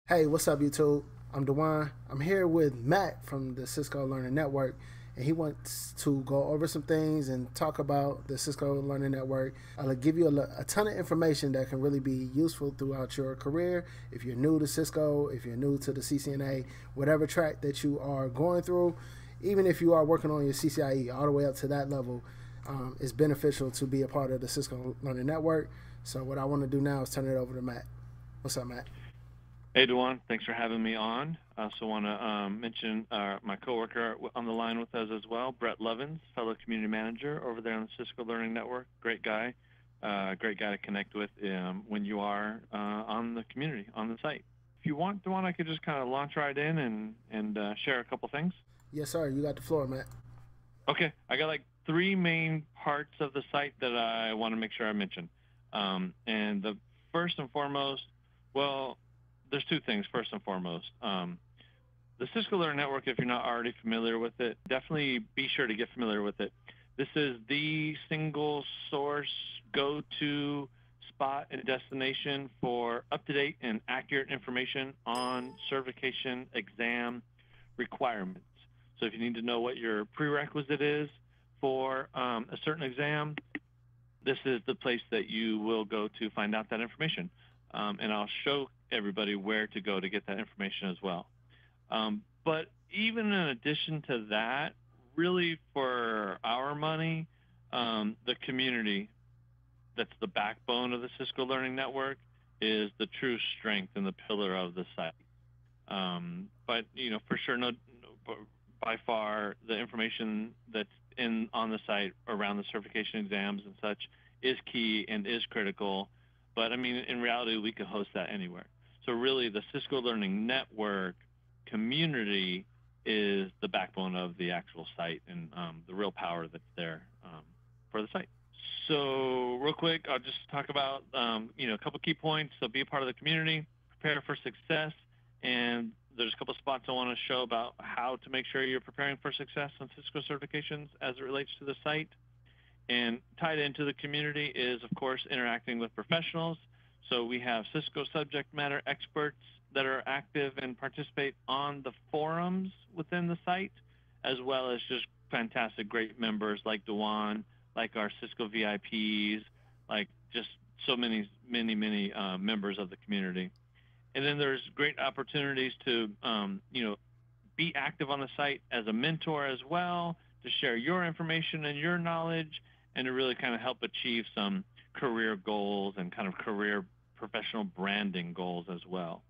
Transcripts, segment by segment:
Hey, what's up, YouTube? I'm Dewan. I'm here with Matt from the Cisco Learning Network, and he wants to go over some things and talk about the Cisco Learning Network. I'll give you a ton of information that can really be useful throughout your career. If you're new to Cisco, if you're new to the CCNA, whatever track that you are going through, even if you are working on your CCIE all the way up to that level, it's beneficial to be a part of the Cisco Learning Network. So what I want to do now is turn it over to Matt. What's up, Matt? Hey, Dewan, thanks for having me on. I also want to mention my coworker on the line with us as well, Brett Lovins, fellow community manager over there on the Cisco Learning Network. Great guy to connect with when you are on the community, on the site. If you want, Dewan, I could just kind of launch right in and share a couple things. Yes, sir. You got the floor, Matt. Okay, I got like three main parts of the site that I want to make sure I mention. And the first and foremost, well, there's two things. First and foremost, the Cisco Learning Network, if you're not already familiar with it, definitely be sure to get familiar with it. This is the single source go-to spot and destination for up-to-date and accurate information on certification exam requirements. So if you need to know what your prerequisite is for a certain exam, this is the place that you will go to find out that information. And I'll show everybody where to go to get that information as well. But even in addition to that, really for our money, the community that's the backbone of the Cisco Learning Network is the true strength and the pillar of the site. But for sure, by far, the information that's on the site around the certification exams and such is key and is critical. But I mean, in reality, we could host that anywhere. So really, the Cisco Learning Network community is the backbone of the actual site and the real power that's there for the site. So real quick, I'll just talk about a couple key points. So be a part of the community, prepare for success, and there's a couple spots I want to show about how to make sure you're preparing for success on Cisco certifications as it relates to the site. And tied into the community is, of course, interacting with professionals. So we have Cisco subject matter experts that are active and participate on the forums within the site, as well as just fantastic, great members like Dewan, like our Cisco VIPs, like just so many members of the community. And then there's great opportunities to, be active on the site as a mentor as well, to share your information and your knowledge, and to really kind of help achieve some career goals and kind of career professional branding goals as well.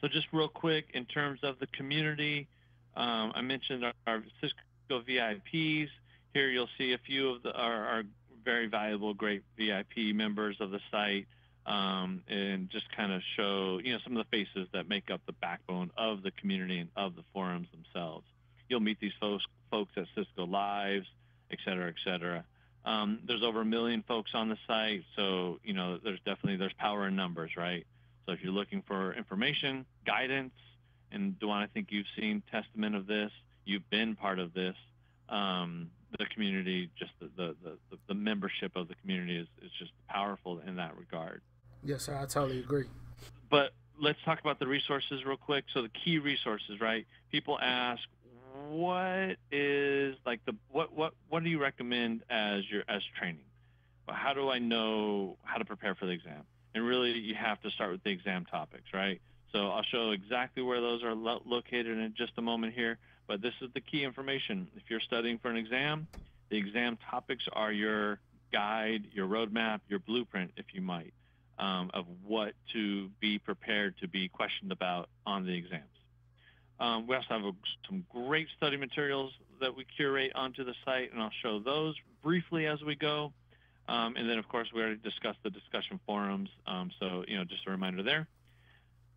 So just real quick, in terms of the community, I mentioned our Cisco VIPs. Here you'll see a few of our very valuable, great VIP members of the site, and just kind of show some of the faces that make up the backbone of the community and of the forums themselves. You'll meet these folks at Cisco Lives, et cetera, et cetera. There's over 1 million folks on the site, so there's power in numbers, right? So if you're looking for information, guidance, and Dewan, I think you've seen testament of this. You've been part of this. The community, just the membership of the community is just powerful in that regard. Yes, sir. I totally agree. But let's talk about the resources real quick. So the key resources, right? People ask, what is like what do you recommend as training? Well, how do I know how to prepare for the exam? And really, you have to start with the exam topics, right? So I'll show exactly where those are located in just a moment here. But this is the key information. If you're studying for an exam, the exam topics are your guide, your roadmap, your blueprint, if you might, of what to be prepared to be questioned about on the exams. We also have some great study materials that we curate onto the site, and I'll show those briefly as we go. And then, of course, we already discussed the discussion forums, so just a reminder there.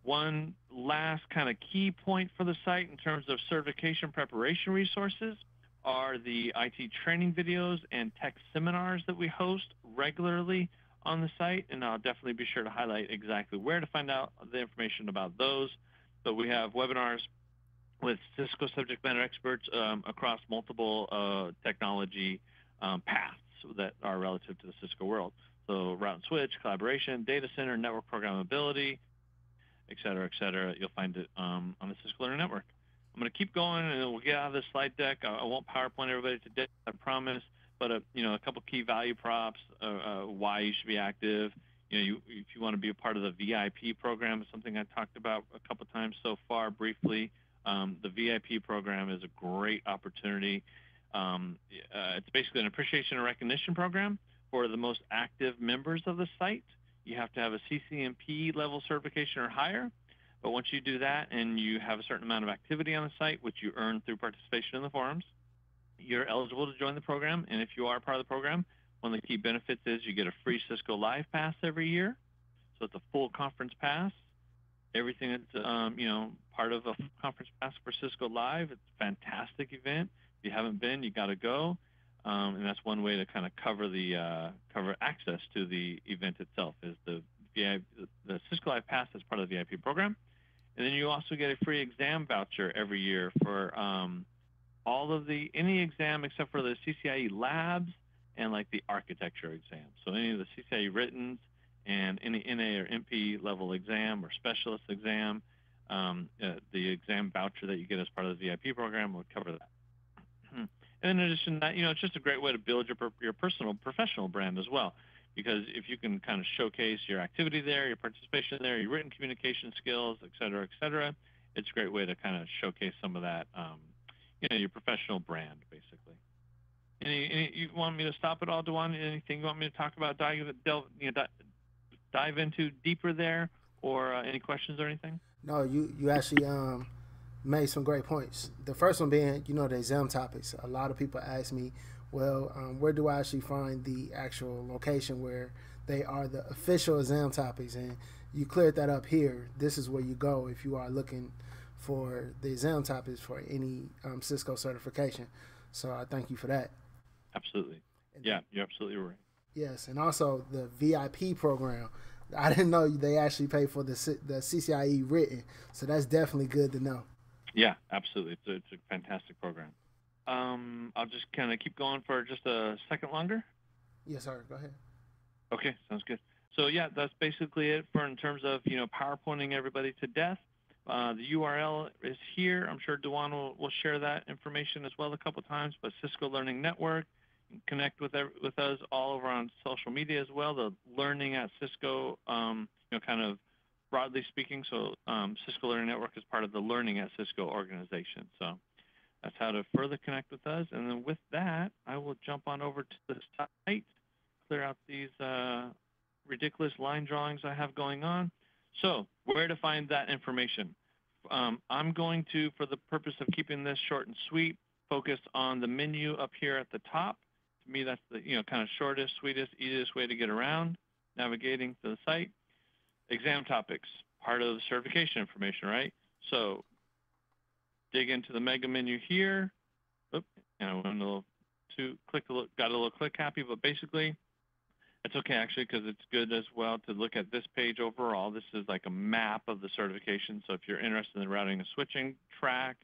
One last kind of key point for the site in terms of certification preparation resources are the IT training videos and tech seminars that we host regularly on the site, and I'll definitely be sure to highlight exactly where to find out the information about those. But we have webinars with Cisco subject matter experts across multiple technology paths that are relative to the Cisco world. So route and switch, collaboration, data center, network programmability, et cetera. You'll find it on the Cisco Learning Network. I'm going to keep going, and we'll get out of this slide deck. I won't PowerPoint everybody today, I promise. But a couple key value props, why you should be active. If you want to be a part of the VIP program, something I talked about a couple times so far briefly. The VIP program is a great opportunity. It's basically an appreciation and recognition program for the most active members of the site. You have to have a CCNP level certification or higher. But once you do that and you have a certain amount of activity on the site, which you earn through participation in the forums, you're eligible to join the program. And if you are part of the program, one of the key benefits is you get a free Cisco Live Pass every year. So it's a full conference pass. Everything that's part of a conference pass for Cisco Live. It's a fantastic event. If you haven't been, you got to go. And that's one way to kind of cover access to the event itself, is the Cisco Live Pass as part of the VIP program. And then you also get a free exam voucher every year for any exam except for the CCIE labs and like the architecture exam. So any of the CCIE writtens and any NA or MP level exam or specialist exam, the exam voucher that you get as part of the VIP program will cover that. And in addition to that, it's just a great way to build your personal, professional brand as well. Because if you can kind of showcase your activity there, your participation there, your written communication skills, et cetera, it's a great way to kind of showcase some of that, your professional brand, basically. You want me to stop at all, Dewan? Anything you want me to talk about, dive into deeper there, or any questions or anything? No, you actually made some great points. The first one being, the exam topics. A lot of people ask me, well, where do I actually find the actual location where they are the official exam topics? And you cleared that up here. This is where you go if you are looking for the exam topics for any Cisco certification. So I thank you for that. Absolutely. Yeah, you're absolutely right. Yes, and also the VIP program. I didn't know they actually pay for the CCIE written, so that's definitely good to know. Yeah, absolutely. It's a fantastic program. I'll just kind of keep going for just a second longer. Yes, sir. Go ahead. Okay, sounds good. So yeah, that's basically it in terms of PowerPointing everybody to death. The URL is here. I'm sure Dewan will share that information as well a couple times. But Cisco Learning Network, you can connect with us all over on social media as well. The Learning at Cisco, kind of broadly speaking. So Cisco Learning Network is part of the Learning at Cisco organization. So that's how to further connect with us. And then with that, I will jump on over to the site, clear out these ridiculous line drawings I have going on. So where to find that information? I'm going to, for the purpose of keeping this short and sweet, focus on the menu up here at the top. To me, that's the kind of shortest, sweetest, easiest way to get around navigating to the site. Exam topics, part of the certification information, right? So dig into the mega menu here. Oop, and I went a little got a little click happy, but basically, it's okay actually, because it's good as well to look at this page overall. This is like a map of the certification. So if you're interested in the routing and switching track,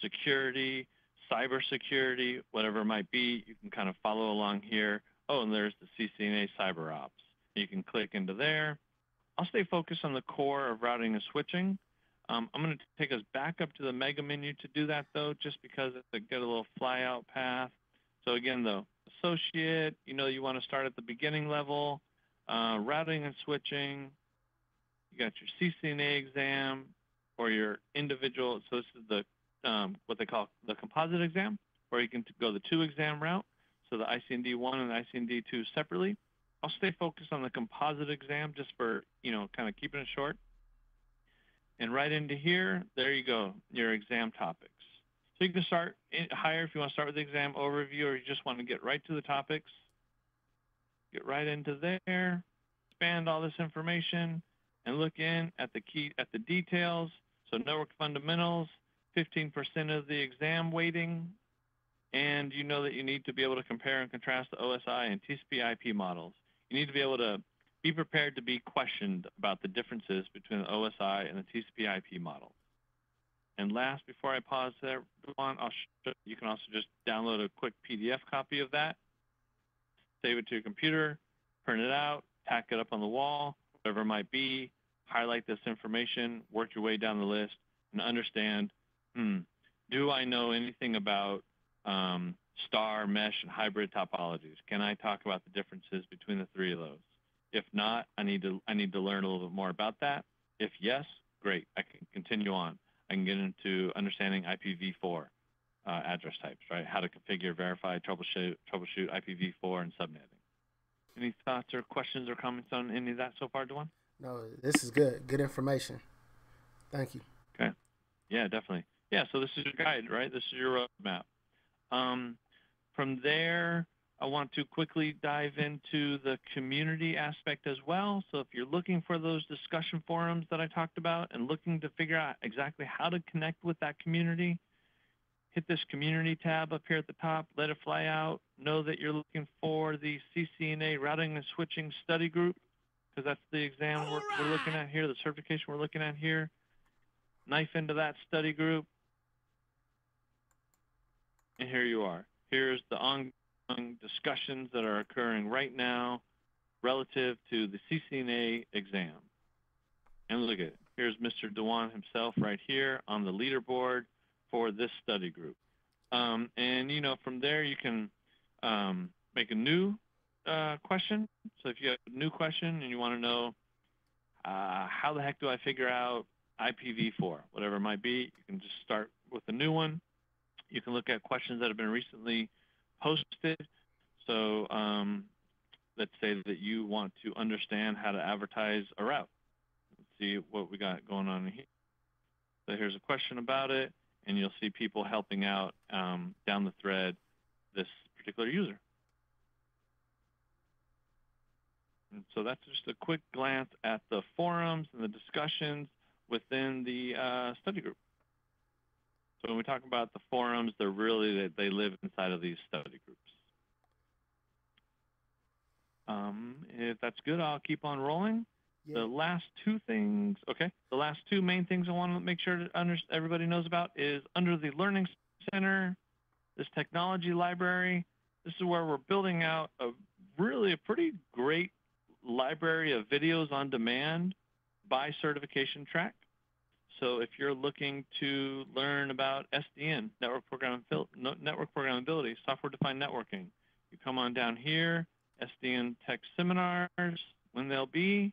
security, cybersecurity, whatever it might be, you can kind of follow along here. Oh, and there's the CCNA Cyber Ops. You can click into there. I'll stay focused on the core of routing and switching. I'm going to take us back up to the mega menu to do that, though, just because it's get a little flyout path. So again, though, associate, you want to start at the beginning level, routing and switching. You got your CCNA exam or your individual. So this is the what they call the composite exam, or you can go the 2 exam route. So the ICND 1 and the ICND 2 separately. I'll stay focused on the composite exam just for, kind of keeping it short. And right into here, there you go, your exam topics. So you can start higher if you want to start with the exam overview, or you just want to get right to the topics. Get right into there, expand all this information, and look in at the details. So network fundamentals, 15% of the exam weighting, and you know that you need to be able to compare and contrast the OSI and TCP/IP models. You need to be able to be prepared to be questioned about the differences between the OSI and the TCP/IP models. And last, before I pause there, you can also just download a quick PDF copy of that, save it to your computer, print it out, tack it up on the wall, whatever it might be, highlight this information, work your way down the list, and understand, do I know anything about star, mesh, and hybrid topologies? Can I talk about the differences between the three of those? If not, I need to learn a little bit more about that. If yes, great, I can continue on. I can get into understanding IPv4 address types, right? How to configure, verify, troubleshoot IPv4 and subnetting. Any thoughts or questions or comments on any of that so far, Dewan? No, this is good. Good information. Thank you. Okay. Yeah, definitely. Yeah, so this is your guide, right? This is your roadmap. From there, I want to quickly dive into the community aspect as well. So if you're looking for those discussion forums that I talked about and looking to figure out exactly how to connect with that community, hit this community tab up here at the top, let it fly out. Know that you're looking for the CCNA Routing and Switching Study Group, because that's the exam we're looking at here, the certification we're looking at here. Knife into that study group. And here you are. Here's the ongoing discussions that are occurring right now relative to the CCNA exam. And look at it. Here's Mr. Dewan himself right here on the leaderboard for this study group. And, you know, from there you can make a new question. So if you have a new question and you want to know how the heck do I figure out IPv4, whatever it might be, you can just start with a new one. You can look at questions that have been recently posted. So let's say that you want to understand how to advertise a route. Let's see what we got going on here. So here's a question about it, and you'll see people helping out down the thread this particular user. And so that's just a quick glance at the forums and the discussions within the study group. So when we talk about the forums, they're really, they live inside of these study groups. If that's good, I'll keep on rolling. Yeah. The last two things, the last two main things I want to make sure that everybody knows about is under the Learning Center, this technology library. This is where we're building out a pretty great library of videos on demand by certification track. So if you're looking to learn about SDN, network programmability, software-defined networking, you come on down here, SDN Tech Seminars, when they'll be.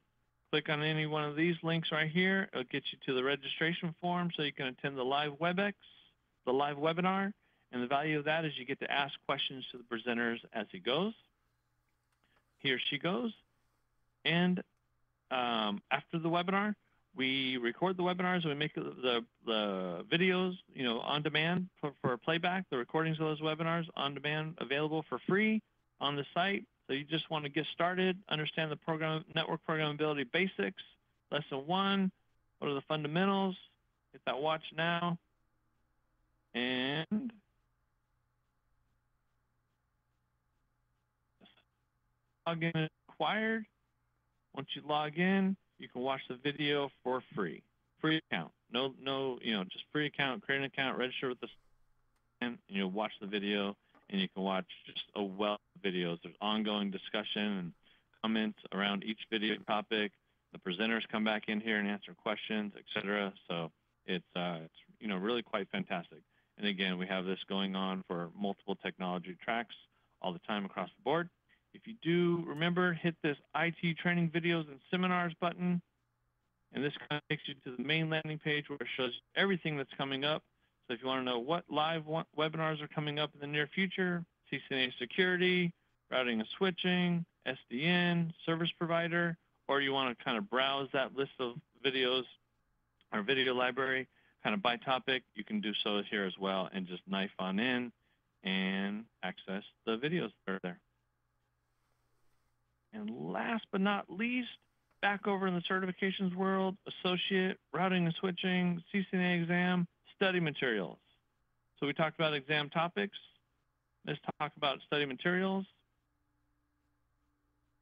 Click on any one of these links right here. It'll get you to the registration form so you can attend the live WebEx, the live webinar. And the value of that is you get to ask questions to the presenters as he goes. He or she goes. And after the webinar, we record the webinars and we make the videos, you know, on demand for playback, the recordings of those webinars on demand available for free on the site. So you just want to get started, understand the network programmability basics. Lesson 1, what are the fundamentals? Hit that watch now. And login is required. Once you log in, you can watch the video for free. Free account. No, you know, just free account, create an account, register with the and you'll watch the video, and you can watch just a wealth of videos. There's ongoing discussion and comments around each video topic. The presenters come back in here and answer questions, etc. So it's you know, really quite fantastic. And again, we have this going on for multiple technology tracks all the time across the board. If you do, remember, hit this IT training videos and seminars button, and this kind of takes you to the main landing page where it shows everything that's coming up. So if you want to know what live webinars are coming up in the near future, CCNA Security, Routing and Switching, SDN, Service Provider, or you want to kind of browse that list of videos or video library kind of by topic, you can do so here as well and just knife on in and access the videos that are there. And last but not least, back over in the certifications world, Associate, Routing and Switching, CCNA exam, study materials. So we talked about exam topics. Let's talk about study materials.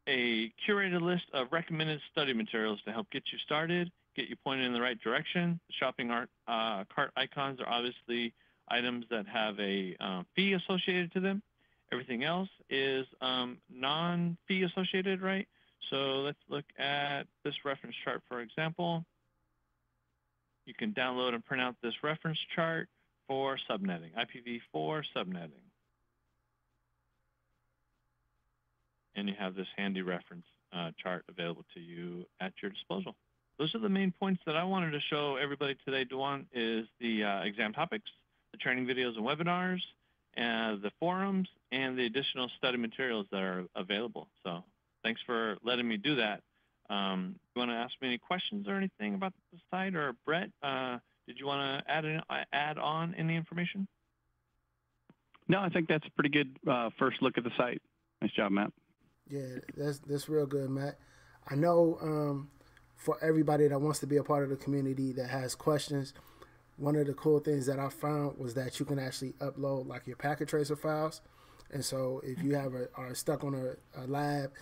A curated list of recommended study materials to help get you started, get you pointed in the right direction. The shopping cart icons are obviously items that have a fee associated to them. Everything else is non-fee associated, right? So let's look at this reference chart, for example. You can download and print out this reference chart for subnetting, IPv4 subnetting. And you have this handy reference chart available to you at your disposal. Those are the main points that I wanted to show everybody today, Dewan, is the exam topics, the training videos and webinars, and the forums, and the additional study materials that are available. So thanks for letting me do that. You want to ask me any questions or anything about the site? Or Brett, did you want to add on any information? No, I think that's a pretty good first look at the site. Nice job, Matt. Yeah, that's real good, Matt. I know for everybody that wants to be a part of the community that has questions, one of the cool things that I found was that you can actually upload like your packet tracer files. And so if you are stuck on a lab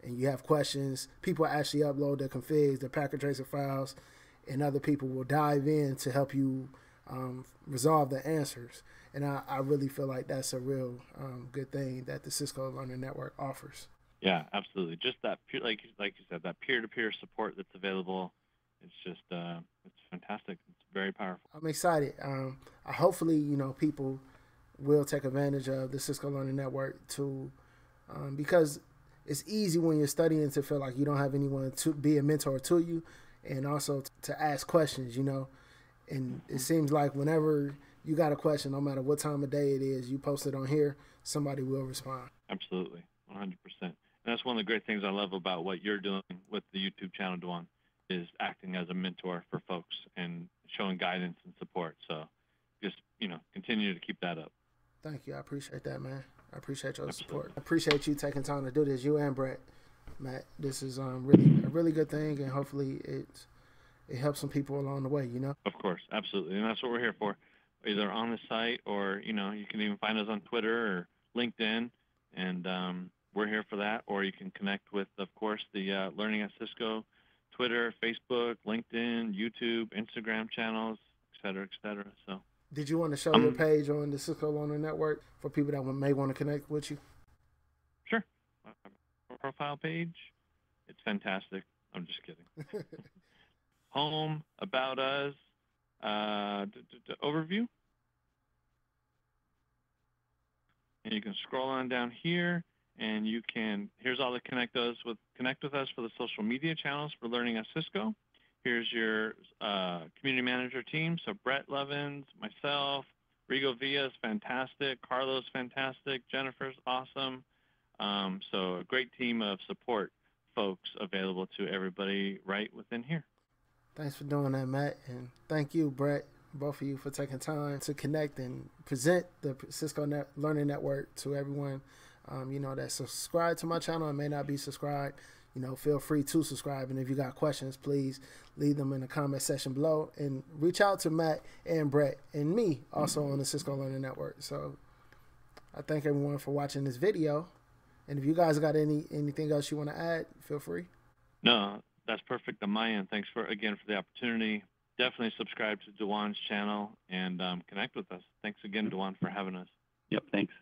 and you have questions, people actually upload their configs, their packet tracer files, and other people will dive in to help you resolve the answers. And I really feel like that's a real good thing that the Cisco Learning Network offers. Yeah, absolutely. Just that, like you said, that peer-to-peer support that's available. It's just, it's fantastic. It's very powerful. I'm excited. Hopefully, people will take advantage of the Cisco Learning Network because it's easy when you're studying to feel like you don't have anyone to be a mentor to you, and also to ask questions, And it seems like whenever you got a question, no matter what time of day it is, you post it on here, somebody will respond. Absolutely, 100%. And that's one of the great things I love about what you're doing with the YouTube channel, Dewan, is acting as a mentor for folks and showing guidance and support. So just, continue to keep that up. Thank you. I appreciate that, man. I appreciate your support. I appreciate you taking time to do this, you and Brett. Matt, this is really a really good thing, and hopefully it helps some people along the way, Of course, absolutely. And that's what we're here for, either on the site or, you can even find us on Twitter or LinkedIn, and we're here for that. Or you can connect with, of course, the Learning at Cisco Twitter, Facebook, LinkedIn, YouTube, Instagram channels, et cetera, et cetera. So, did you want to show your page on the Cisco Learning Network for people that may want to connect with you? Sure. Profile page. It's fantastic. I'm just kidding. Home, about us, overview. And you can scroll on down here, and here's all the connect with us for the social media channels for Learning at Cisco. Here's your community manager team. So Brett Levins, myself, Rigo Villa's fantastic, Carlos fantastic, Jennifer's awesome. So a great team of support folks available to everybody right within here. Thanks for doing that, Matt. And thank you, Brett, both of you, for taking time to connect and present the Cisco Learning Network to everyone, that's subscribed to my channel and may not be subscribed. Feel free to subscribe. And if you got questions, please leave them in the comment section below, and reach out to Matt and Brett and me also on the Cisco Learning Network. So I thank everyone for watching this video. And if you guys got anything else you want to add, feel free. No, that's perfect on my end. Thanks for the opportunity. Definitely subscribe to Dewan's channel and connect with us. Thanks again, Dewan, for having us. Yep, thanks.